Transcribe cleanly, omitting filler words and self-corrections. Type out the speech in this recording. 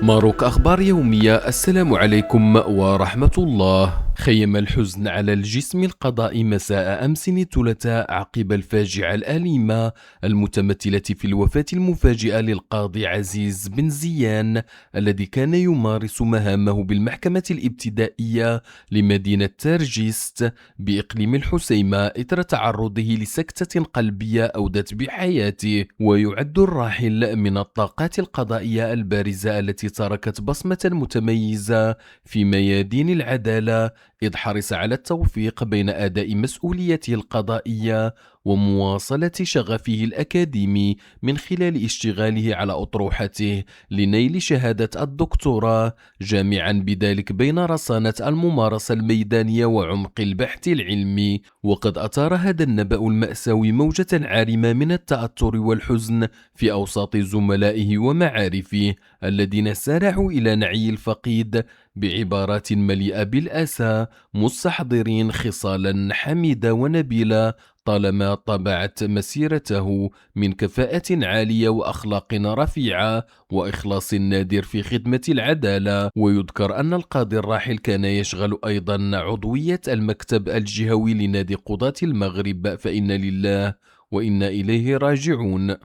ماروك أخبار يومية. السلام عليكم ورحمة الله. خيم الحزن على الجسم القضائي مساء أمس الثلاثاء عقب الفاجعة الأليمة المتمثلة في الوفاة المفاجئة للقاضي عزيز بن زيان الذي كان يمارس مهامه بالمحكمة الابتدائية لمدينة ترجيست بإقليم الحسيمة إثر تعرضه لسكتة قلبية أودت بحياته. ويعد الراحل من الطاقات القضائية البارزة التي تركت بصمة متميزة في ميادين العدالة، إذ حرص على التوفيق بين أداء مسؤوليته القضائية ومواصلة شغفه الأكاديمي من خلال اشتغاله على أطروحته لنيل شهادة الدكتوراه، جامعا بذلك بين رصانة الممارسة الميدانية وعمق البحث العلمي. وقد أثار هذا النبأ المأساوي موجة عارمة من التأثر والحزن في أوساط زملائه ومعارفه الذين سارعوا إلى نعي الفقيد بعبارات مليئة بالأسى، مستحضرين خصالا حميدة ونبيلة طالما طبعت مسيرته من كفاءة عالية وأخلاق رفيعة وإخلاص نادر في خدمة العدالة. ويذكر أن القاضي الراحل كان يشغل أيضا عضوية المكتب الجهوي لنادي قضاة المغرب، فإن لله وإنا إليه راجعون.